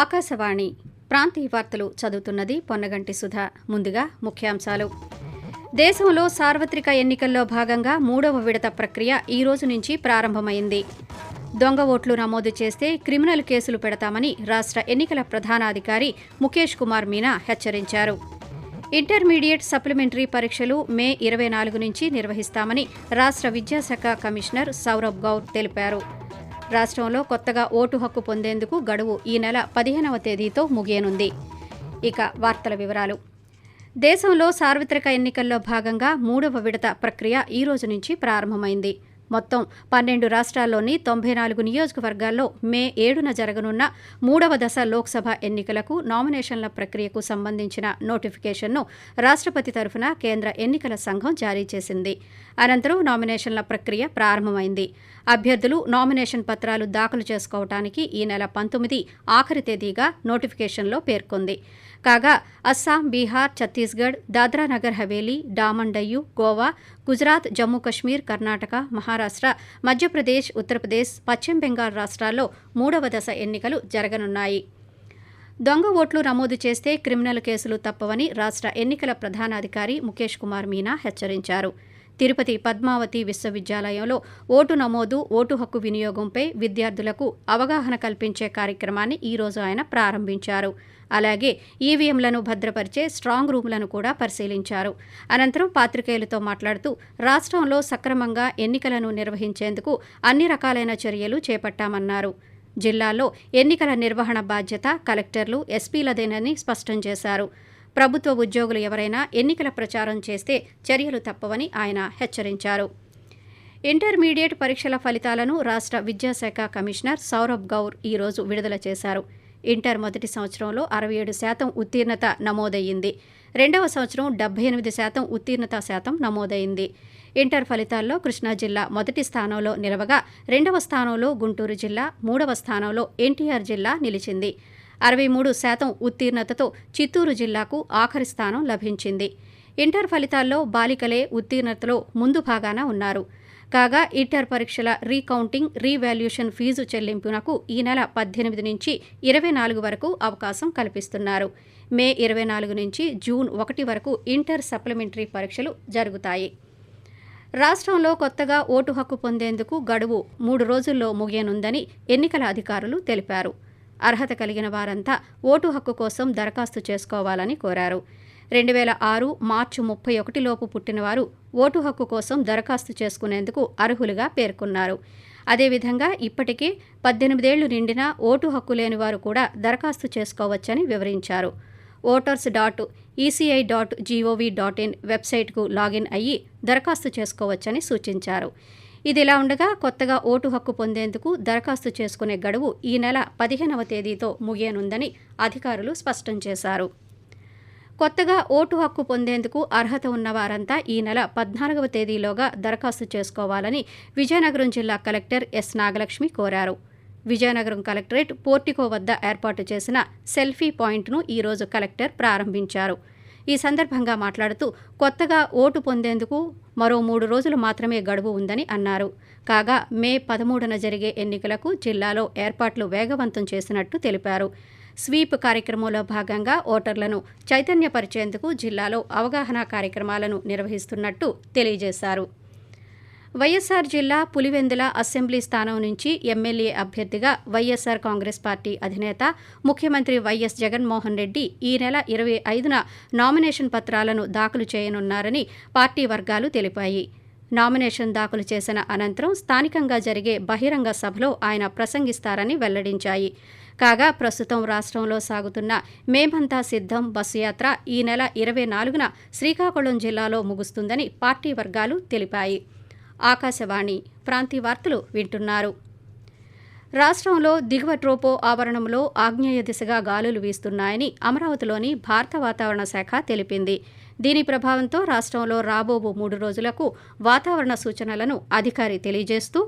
ఆకాశవాణి ప్రాంతీయ వార్తలు చదువుతున్నది పొన్నగంటి సుధా. ముందుగా ముఖ్యాంశాలు. దేశంలో సార్వత్రిక ఎన్నికల్లో భాగంగా 3వ విడత ప్రక్రియ ఈ రోజు నుంచి ప్రారంభమైంది. దొంగ ఓట్లు నమోదు చేస్తే క్రిమినల్ కేసులు పెడతామని రాష్ట్ర ఎన్నికల ప్రధానాధికారి ముఖేష్ కుమార్ మీనా హెచ్చరించారు. ఇంటర్మీడియట్ సప్లిమెంటరీ పరీక్షలు మే 24 నుంచి నిర్వహిస్తామని రాష్ట్ర విద్యాశాఖ కమిషనర్ సౌరభ్ గౌర్ తెలిపారు. రాష్ట్రంలో కొత్తగా ఓటు హక్కు పొందేందుకు గడువు ఈ నెల 15వ తేదీతో ముగియనుంది. ఇక వార్తల వివరాలు. దేశంలో సార్వత్రిక ఎన్నికల్లో భాగంగా 3వ విడత ప్రక్రియ ఈ రోజు నుంచి ప్రారంభమైంది. మొత్తం 12 రాష్ట్రాల్లోని 94 నియోజకవర్గాల్లో మే 7న జరగనున్న 3వ దశ లోక్సభ ఎన్నికలకు నామినేషన్ల ప్రక్రియకు సంబంధించిన నోటిఫికేషన్ను రాష్ట్రపతి తరఫున కేంద్ర ఎన్నికల సంఘం జారీ చేసింది. అనంతరం నామినేషన్ల ప్రక్రియ ప్రారంభమైంది. అభ్యర్థులు నామినేషన్ పత్రాలు దాఖలు చేసుకోవటానికి ఈ నెల 19 ఆఖరి తేదీగా నోటిఫికేషన్లో పేర్కొంది. కాగా అస్సాం, బీహార్, ఛత్తీస్గఢ్, దాద్రా నగర్ హవేలీ, డామన్ డయ్యూ, గోవా, గుజరాత్, జమ్మూ కశ్మీర్, కర్ణాటక, మహారాష్ట్ర, మధ్యప్రదేశ్, ఉత్తరప్రదేశ్, పశ్చిమ బెంగాల్ రాష్ట్రాల్లో 3వ దశ ఎన్నికలు జరగనున్నాయి. దొంగ ఓట్లు నమోదు చేస్తే క్రిమినల్ కేసులు తప్పవని రాష్ట్ర ఎన్నికల ప్రధానాధికారి ముఖేష్ కుమార్ మీనా హెచ్చరించారు. తిరుపతి పద్మావతి విశ్వవిద్యాలయంలో ఓటు నమోదు, ఓటు హక్కు వినియోగంపై విద్యార్థులకు అవగాహన కల్పించే కార్యక్రమాన్ని ఈ రోజు ఆయన ప్రారంభించారు. అలాగే ఈవీఎంలను భద్రపరిచే స్ట్రాంగ్ రూమ్లను కూడా పరిశీలించారు. అనంతరం పాత్రికేయులతో మాట్లాడుతూ రాష్ట్రంలో సక్రమంగా ఎన్నికలను నిర్వహించేందుకు అన్ని రకాలైన చర్యలు చేపట్టామన్నారు. జిల్లాల్లో ఎన్నికల నిర్వహణ బాధ్యత కలెక్టర్లు, ఎస్పీలదేనని స్పష్టం చేశారు. ప్రభుత్వ ఉద్యోగులు ఎవరైనా ఎన్నికల ప్రచారం చేస్తే చర్యలు తప్పవని ఆయన హెచ్చరించారు. ఇంటర్మీడియట్ పరీక్షల ఫలితాలను రాష్ట్ర విద్యాశాఖ కమిషనర్ సౌరభ్ గౌర్ ఈ రోజు విడుదల చేశారు. ఇంటర్ మొదటి సంవత్సరంలో 67% ఉత్తీర్ణత నమోదయ్యింది. రెండవ సంవత్సరం 78% ఉత్తీర్ణత శాతం నమోదైంది. ఇంటర్ ఫలితాల్లో కృష్ణా జిల్లా మొదటి స్థానంలో నిలవగా, రెండవ స్థానంలో గుంటూరు జిల్లా, మూడవ స్థానంలో ఎన్టీఆర్ జిల్లా నిలిచింది. 63% ఉత్తీర్ణతతో చిత్తూరు జిల్లాకు ఆఖరి స్థానం లభించింది. ఇంటర్ ఫలితాల్లో బాలికలే ఉత్తీర్ణతలో ముందు భాగాన ఉన్నారు. కాగా ఇంటర్ పరీక్షల రీకౌంటింగ్, రీవాల్యుయేషన్ ఫీజు చెల్లింపునకు ఈ నెల 18 నుంచి 24 వరకు అవకాశం కల్పిస్తున్నారు. మే 24 నుంచి జూన్ 1 వరకు ఇంటర్ సప్లిమెంటరీ పరీక్షలు జరుగుతాయి. రాష్ట్రంలో కొత్తగా ఓటు హక్కు పొందేందుకు గడువు 3 రోజుల్లో ముగియనుందని ఎన్నికల అధికారులు తెలిపారు. అర్హత కలిగిన వారంతా ఓటు హక్కు కోసం దరఖాస్తు చేసుకోవాలని కోరారు. 2006 మార్చి 31 లోపు పుట్టినవారు ఓటు హక్కు కోసం దరఖాస్తు చేసుకునేందుకు అర్హులుగా పేర్కొన్నారు. అదేవిధంగా ఇప్పటికే 18 ఏళ్లు నిండినా ఓటు హక్కు లేని వారు కూడా దరఖాస్తు చేసుకోవచ్చని వివరించారు. voters.eci.gov.in వెబ్సైట్కు లాగిన్ అయ్యి దరఖాస్తు చేసుకోవచ్చని సూచించారు. ఇదిలా ఉండగా కొత్తగా ఓటు హక్కు పొందేందుకు దరఖాస్తు చేసుకునే గడువు ఈ నెల 15వ తేదీతో ముగియనుందని అధికారులు స్పష్టం చేశారు. కొత్తగా ఓటు హక్కు పొందేందుకు అర్హత ఉన్న వారంతా ఈ నెల 14వ తేదీలోగా దరఖాస్తు చేసుకోవాలని విజయనగరం జిల్లా కలెక్టర్ ఎస్ నాగలక్ష్మి కోరారు. విజయనగరం కలెక్టరేట్ పోర్టికో వద్ద ఏర్పాటు చేసిన సెల్ఫీ పాయింట్ను ఈ రోజు కలెక్టర్ ప్రారంభించారు. ఈ సందర్భంగా మాట్లాడుతూ కొత్తగా ఓటు పొందేందుకు మరో 3 రోజులు మాత్రమే గడువు ఉందని అన్నారు. కాగా మే 13న జరిగే ఎన్నికలకు జిల్లాలో ఏర్పాట్లు వేగవంతం చేసినట్టు తెలిపారు. స్వీప్ కార్యక్రమంలో భాగంగా ఓటర్లను చైతన్యపరిచేందుకు జిల్లాలో అవగాహన కార్యక్రమాలను నిర్వహిస్తున్నట్టు తెలియజేశారు. వైఎస్సార్ జిల్లా పులివెందుల అసెంబ్లీ స్థానం నుంచి ఎమ్మెల్యే అభ్యర్థిగా వైఎస్సార్ కాంగ్రెస్ పార్టీ అధినేత ముఖ్యమంత్రి వైఎస్ జగన్మోహన్ రెడ్డి ఈ నెల 25న నామినేషన్ పత్రాలను దాఖలు చేయనున్నారని పార్టీ వర్గాలు తెలిపాయి. నామినేషన్ దాఖలు చేసిన అనంతరం స్థానికంగా జరిగే బహిరంగ సభలో ఆయన ప్రసంగిస్తారని వెల్లడించాయి. కాగా ప్రస్తుతం రాష్ట్రంలో సాగుతున్న మేమంతా సిద్ధం బస్సు యాత్ర ఈ నెల 24న శ్రీకాకుళం జిల్లాలో ముగుస్తుందని పార్టీ వర్గాలు తెలిపాయి. ఆకాశవాణి ప్రాంతీయ వార్తలు వింటున్నారు. రాష్ట్రంలో దిగువ ట్రోపో ఆవరణంలో ఆగ్నేయ దిశగా గాలులు వీస్తున్నాయని అమరావతిలోని భారత వాతావరణ శాఖ తెలిపింది. దీని ప్రభావంతో రాష్ట్రంలో రాబోవు 3 రోజులకు వాతావరణ సూచనలను అధికారి తెలియజేస్తూ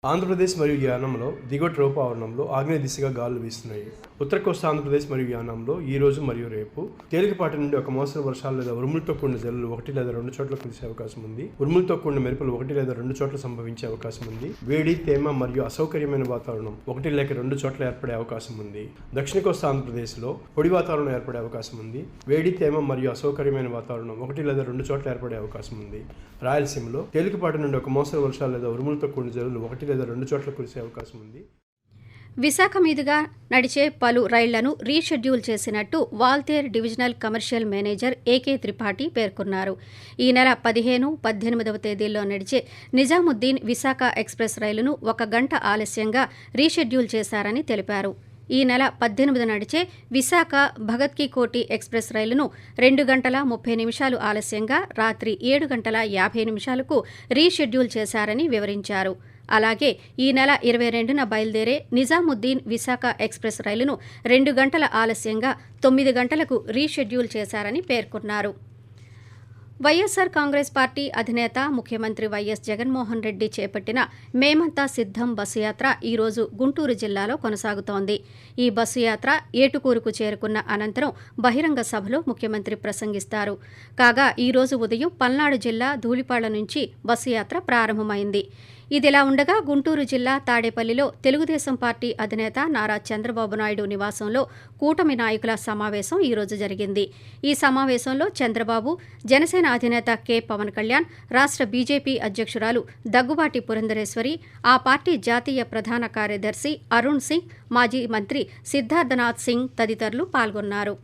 ఆంధ్రప్రదేశ్ మరియు యానంలో దిగువ ట్రోపో ఆవరణంలో ఆగ్నేయ దిశగా గాలులు వీస్తున్నాయి. ఉత్తర కోస్తా ఆంధ్రప్రదేశ్ మరియు యానాంలో ఈ రోజు మరియు రేపు తేలికపాటి నుండి ఒక మోస్తరు వర్షాలు లేదా ఉరుములతో కూడిన జల్లులు 1 లేదా 2 చోట్ల కురిసే అవకాశం ఉంది. ఉరుములతో కూడిన మెరుపులు 1 లేదా 2 చోట్ల సంభవించే అవకాశం ఉంది. వేడి, తేమ మరియు అసౌకర్యమైన వాతావరణం 1 లేక 2 చోట్ల ఏర్పడే అవకాశం ఉంది. దక్షిణ కోస్తా ఆంధ్రప్రదేశ్లో పొడి వాతావరణం ఏర్పడే అవకాశం ఉంది. వేడి, తేమ మరియు అసౌకర్యమైన వాతావరణం 1 లేదా 2 చోట్ల ఏర్పడే అవకాశం ఉంది. రాయలసీమలో తేలికపాటి నుండి ఒక మోస్తరు వర్షాలు లేదా ఉరుములతో కూడిన జల్లులు 1 లేదా 2 చోట్ల కురిసే అవకాశం ఉంది. విశాఖ మీదుగా నడిచే పలు రైళ్లను రీషెడ్యూల్ చేసినట్టు Waltair divisional commercial manager AK Tripathi పేర్కొన్నారు. ఈ నెల 15, 18వ తేదీల్లో నడిచే నిజాముద్దీన్ విశాఖ ఎక్స్ప్రెస్ రైలును 1 గంట ఆలస్యంగా రీషెడ్యూల్ చేశారని తెలిపారు. ఈ నెల 18 నడిచే విశాఖ భగత్ కి కోటి ఎక్స్ప్రెస్ రైలును 2 గంటల 30 నిమిషాలు ఆలస్యంగా రాత్రి 7 గంటల 50 నిమిషాలకు రీషెడ్యూల్ చేశారని వివరించారు. అలాగే ఈ నెల 22న బయలుదేరే నిజాముద్దీన్ విశాఖ ఎక్స్ప్రెస్ రైలును 2 గంటల ఆలస్యంగా 9 గంటలకు రీషెడ్యూల్ చేశారని పేర్కొన్నారు. వైఎస్సార్ కాంగ్రెస్ పార్టీ అధినేత ముఖ్యమంత్రి వైఎస్ జగన్మోహన్ రెడ్డి చేపట్టిన మేమంతా సిద్ధం బస్సు యాత్ర ఈరోజు గుంటూరు జిల్లాలో కొనసాగుతోంది. ఈ బస్సు యాత్ర ఏటుకూరుకు చేరుకున్న అనంతరం బహిరంగ సభలో ముఖ్యమంత్రి ప్రసంగిస్తారు. కాగా ఈరోజు ఉదయం పల్నాడు జిల్లా ధూళిపాళ్ల నుంచి బస్సు యాత్ర ప్రారంభమైంది. ఇదిలా ఉండగా గుంటూరు జిల్లా తాడేపల్లిలో తెలుగుదేశం పార్టీ అధినేత నారా చంద్రబాబు నాయుడు నివాసంలో కూటమి నాయకుల సమావేశం ఈరోజు జరిగింది. ఈ సమావేశంలో చంద్రబాబు, జనసేన అధినేత కె పవన్ కళ్యాణ్, రాష్ట్ర బీజేపీ అధ్యక్షురాలు దగ్గుబాటి పురంధరేశ్వరి, ఆ పార్టీ జాతీయ ప్రధాన కార్యదర్శి అరుణ్ సింగ్, మాజీ మంత్రి సిద్ధార్థనాథ్ సింగ్ తదితరులు పాల్గొన్నారు.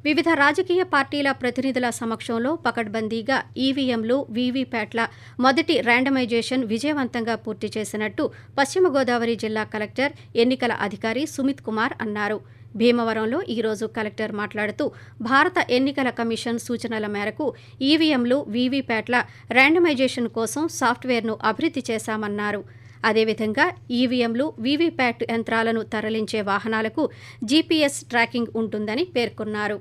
వివిధ రాజకీయ పార్టీల ప్రతినిధుల సమక్షంలో పకడ్బందీగా ఈవీఎంలు, వీవీప్యాట్ల మొదటి ర్యాండమైజేషన్ విజయవంతంగా పూర్తి చేసినట్టు పశ్చిమ గోదావరి జిల్లా కలెక్టర్, ఎన్నికల అధికారి సుమిత్ కుమార్ అన్నారు. భీమవరంలో ఈరోజు కలెక్టర్ మాట్లాడుతూ భారత ఎన్నికల కమిషన్ సూచనల మేరకు ఈవీఎంలు, వీవీప్యాట్ల ర్యాండమైజేషన్ కోసం సాఫ్ట్వేర్ను అభివృద్ధి చేశామన్నారు. అదేవిధంగా ఈవీఎంలు, వీవీప్యాట్ యంత్రాలను తరలించే వాహనాలకు జీపీఎస్ ట్రాకింగ్ ఉంటుందని పేర్కొన్నారు.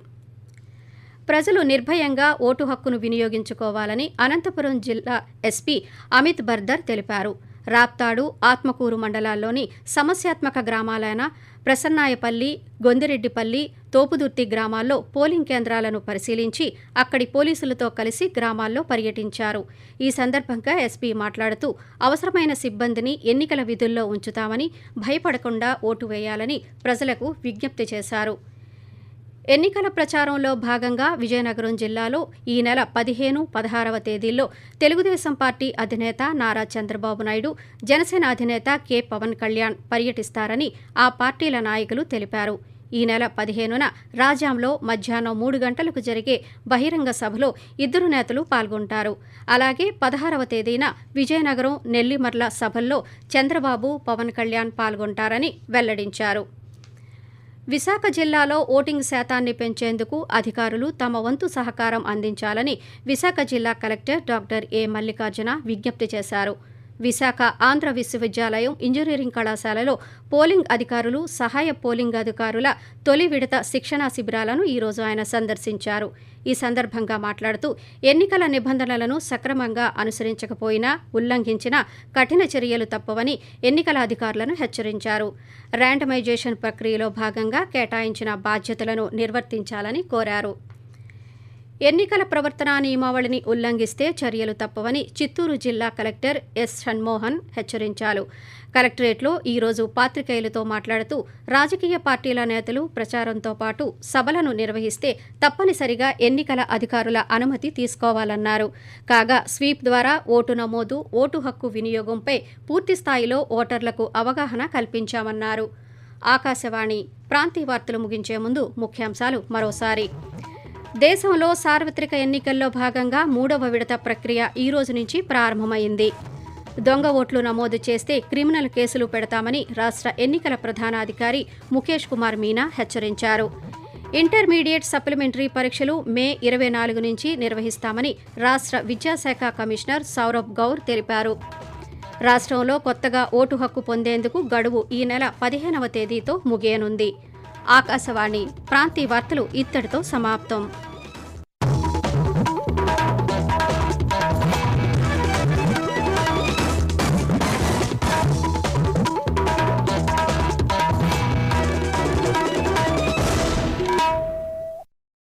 ప్రజలు నిర్భయంగా ఓటు హక్కును వినియోగించుకోవాలని అనంతపురం జిల్లా ఎస్పీ అమిత్ బర్దర్ తెలిపారు. రాప్తాడు, ఆత్మకూరు మండలాల్లోని సమస్యాత్మక గ్రామాలైన ప్రసన్నాయపల్లి, గొందిరెడ్డిపల్లి, తోపుదుర్తి గ్రామాల్లో పోలింగ్ కేంద్రాలను పరిశీలించి అక్కడి పోలీసులతో కలిసి గ్రామాల్లో పర్యటించారు. ఈ సందర్భంగా ఎస్పీ మాట్లాడుతూ అవసరమైన సిబ్బందిని ఎన్నికల విధుల్లో ఉంచుతామని, భయపడకుండా ఓటు వేయాలని ప్రజలకు విజ్ఞప్తి చేశారు. ఎన్నికల ప్రచారంలో భాగంగా విజయనగరం జిల్లాలో ఈ నెల 15, 16వ తేదీల్లో తెలుగుదేశం పార్టీ అధినేత నారా చంద్రబాబు నాయుడు, జనసేన అధినేత కె పవన్ కళ్యాణ్ పర్యటిస్తారని ఆ పార్టీల నాయకులు తెలిపారు. ఈ నెల 15న రాజాంలో మధ్యాహ్నం 3 గంటలకు జరిగే బహిరంగ సభలో ఇద్దరు నేతలు పాల్గొంటారు. అలాగే 16వ తేదీన విజయనగరం, నెల్లిమర్ల సభల్లో చంద్రబాబు, పవన్ కళ్యాణ్ పాల్గొంటారని వెల్లడించారు. విశాఖ జిల్లాలో ఓటింగ్ శాతాన్ని పెంచేందుకు అధికారులు తమ వంతు సహకారం అందించాలని విశాఖ జిల్లా కలెక్టర్ డాక్టర్ ఏ మల్లికార్జున విజ్ఞప్తి చేశారు. విశాఖ ఆంధ్ర విశ్వవిద్యాలయం ఇంజనీరింగ్ కళాశాలలో పోలింగ్ అధికారులు, సహాయ పోలింగ్ అధికారుల తొలి విడత శిక్షణా శిబిరాలను ఈరోజు ఆయన సందర్శించారు. ఈ సందర్భంగా మాట్లాడుతూ ఎన్నికల నిబంధనలను సక్రమంగా అనుసరించకపోయినా, ఉల్లంఘించినా కఠిన చర్యలు తప్పవని ఎన్నికల అధికారులను హెచ్చరించారు. ర్యాండమైజేషన్ ప్రక్రియలో భాగంగా కేటాయించిన బాధ్యతలను నిర్వర్తించాలని కోరారు. ఎన్నికల ప్రవర్తనా నియమావళిని ఉల్లంఘిస్తే చర్యలు తప్పవని చిత్తూరు జిల్లా కలెక్టర్ ఎస్ షణ్మోహన్ హెచ్చరించారు. కలెక్టరేట్లో ఈరోజు పాత్రికేయులతో మాట్లాడుతూ రాజకీయ పార్టీల నేతలు ప్రచారంతో పాటు సభలను నిర్వహిస్తే తప్పనిసరిగా ఎన్నికల అధికారుల అనుమతి తీసుకోవాలన్నారు. కాగా స్వీప్ ద్వారా ఓటు నమోదు, ఓటు హక్కు వినియోగంపై పూర్తిస్థాయిలో ఓటర్లకు అవగాహన కల్పించామన్నారు. ఆకాశవాణి ప్రాంతీయ వార్తలు ముగించే ముందు ముఖ్యాంశాలు మరోసారి. దేశంలో సార్వత్రిక ఎన్నికల్లో భాగంగా 3వ విడత ప్రక్రియ ఈ రోజు నుంచి ప్రారంభమైంది. దొంగ ఓట్లు నమోదు చేస్తే క్రిమినల్ కేసులు పెడతామని రాష్ట్ర ఎన్నికల ప్రధానాధికారి ముఖేష్ కుమార్ మీనా హెచ్చరించారు. ఇంటర్మీడియట్ సప్లిమెంటరీ పరీక్షలు మే 24 నుంచి నిర్వహిస్తామని రాష్ట్ర విద్యాశాఖ కమిషనర్ సౌరభ్ గౌర్ తెలిపారు. రాష్ట్రంలో కొత్తగా ఓటు హక్కు పొందేందుకు గడువు ఈ నెల 15వ తేదీతో ముగియనుంది. ఆకాశవాణి ప్రాంతీయ వార్తలు ఇత్తడితో సమాప్తం.